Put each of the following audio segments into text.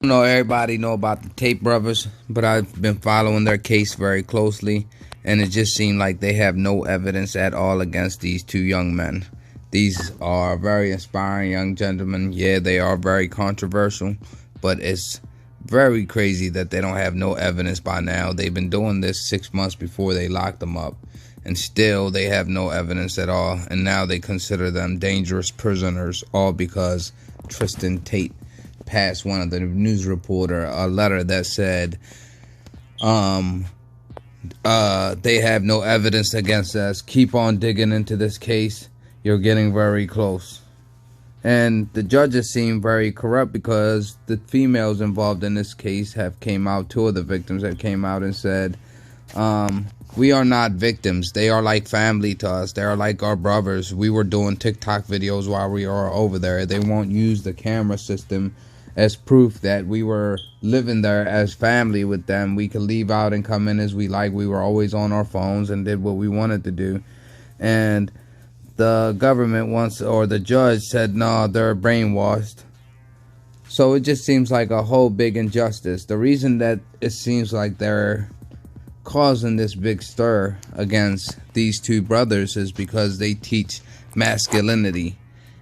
Know everybody know about the Tate Brothers, but I've been following their case very closely, and it just seemed like they have no evidence at all against these two young men. These are very inspiring young gentlemen. Yeah, they are very controversial, but it's very crazy that they don't have no evidence by now. They've been doing this 6 months before they locked them up, and still they have no evidence at all, and now they consider them dangerous prisoners, all because Tristan Tate passed one of the news reporter a letter that said they have no evidence against us. Keep on digging into this case. You're getting very close. And the judges seem very corrupt because the females involved in this case have came out, two of the victims have came out and said, we are not victims. They are like family to us. They are like our brothers. We were doing TikTok videos while we were over there. They won't use the camera system as proof that we were living there as family with them. We could leave out and come in as we like. We were always on our phones and did what we wanted to do. And the government wants, or the judge said, no, they're brainwashed. So it just seems like a whole big injustice. The reason that it seems like they're causing this big stir against these two brothers is because they teach masculinity,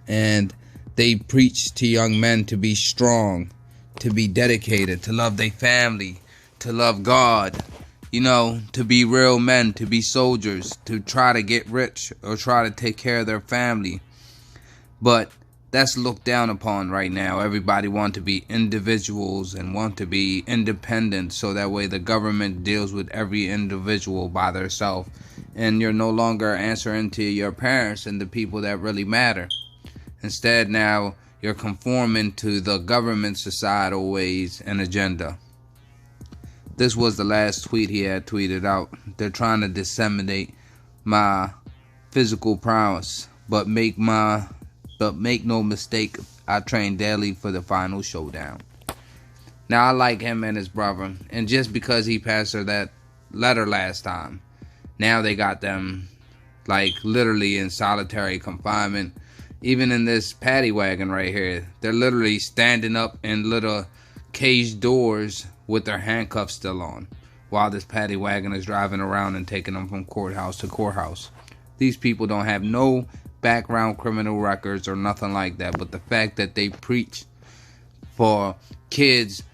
and they preach to young men to be strong, to be dedicated, to love their family, to love God, you know, to be real men, to be soldiers, to try to get rich or try to take care of their family. But that's looked down upon right now. Everybody want to be individuals and want to be independent, so that way the government deals with every individual by themselves, and you're no longer answering to your parents and the people that really matter. Instead, now you're conforming to the government societal ways and agenda. This was the last tweet he had tweeted out. They're trying to disseminate my physical prowess, but make no mistake, I train daily for the final showdown. Now, I like him and his brother, and just because he passed her that letter last time, now they got them like literally in solitary confinement. Even in this paddy wagon right here, they're literally standing up in little cage doors with their handcuffs still on, while this paddy wagon is driving around and taking them from courthouse to courthouse. These people don't have no background criminal records or nothing like that, but the fact that they preach for kids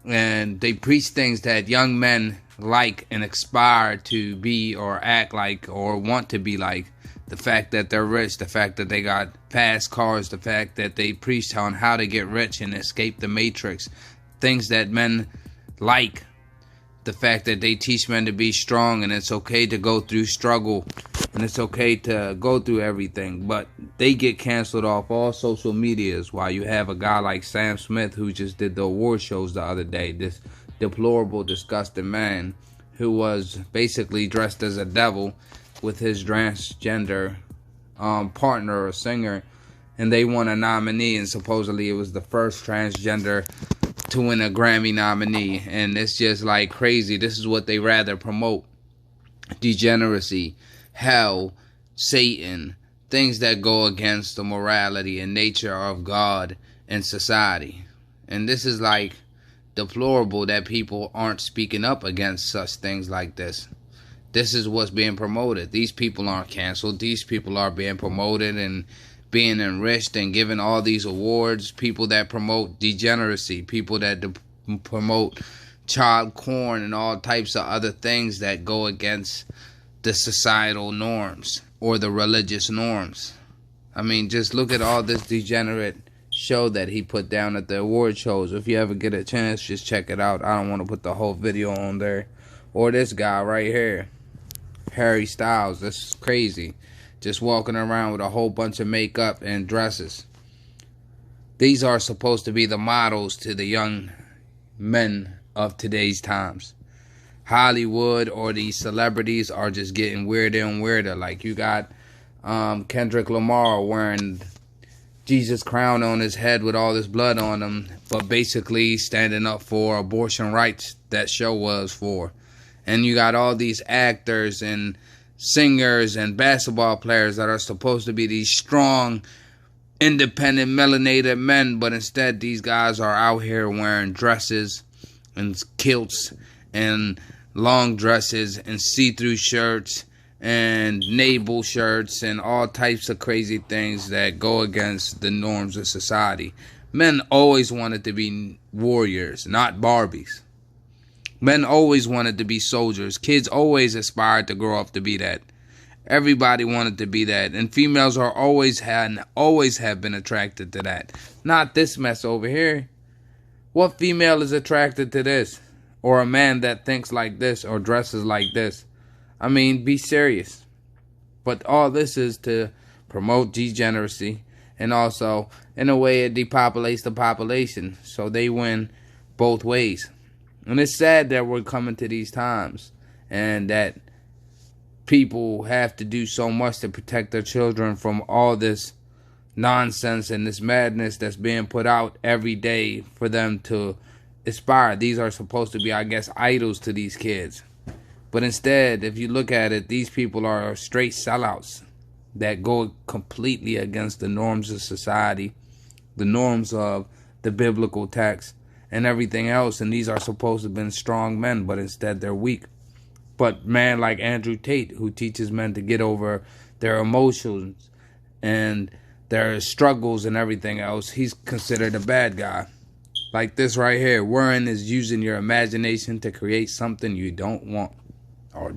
and they preach things that young men like and aspire to be or act like or want to be like, the fact that they're rich, the fact that they got fast cars, the fact that they preach on how to get rich and escape the matrix, things that men like, the fact that they teach men to be strong and it's okay to go through struggle and it's okay to go through everything, but they get canceled off all social medias, while you have a guy like Sam Smith who just did the award shows the other day, this deplorable, disgusting man who was basically dressed as a devil with his transgender partner or singer, and they won a nominee, and supposedly it was the first transgender to win a Grammy nominee. And it's just like crazy. This is what they rather promote: degeneracy, hell, Satan, things that go against the morality and nature of God and society. And this is like deplorable that people aren't speaking up against such things like this. This is what's being promoted. These people aren't canceled. These people are being promoted and being enriched and given all these awards. People that promote degeneracy, people that promote child porn and all types of other things that go against the societal norms or the religious norms. I mean, just look at all this degenerate show that he put down at the award shows. If you ever get a chance, just check it out. I don't want to put the whole video on there. Or this guy right here, Harry Styles. That's crazy. Just walking around with a whole bunch of makeup and dresses. These are supposed to be the models to the young men of today's times. Hollywood or these celebrities are just getting weirder and weirder. Like you got Kendrick Lamar wearing Jesus' crown on his head with all this blood on him, but basically standing up for abortion rights that show was for. And you got all these actors and singers and basketball players that are supposed to be these strong independent melanated men, but instead these guys are out here wearing dresses and kilts and long dresses and see-through shirts and navel shirts and all types of crazy things that go against the norms of society. Men always wanted to be warriors, not Barbies. Men always wanted to be soldiers. Kids always aspired to grow up to be that. Everybody wanted to be that, and females are always have been attracted to that. Not this mess over here. What female is attracted to this? Or a man that thinks like this or dresses like this? I mean, be serious. But all this is to promote degeneracy, and also, in a way, it depopulates the population. So they win both ways. And it's sad that we're coming to these times, and that people have to do so much to protect their children from all this nonsense and this madness that's being put out every day for them to aspire. These are supposed to be, I guess, idols to these kids. But instead, if you look at it, these people are straight sellouts that go completely against the norms of society, the norms of the biblical text, and everything else. And these are supposed to have been strong men, but instead they're weak. But man like Andrew Tate, who teaches men to get over their emotions and their struggles and everything else, he's considered a bad guy. Like this right here, worrying is using your imagination to create something you don't want or don't.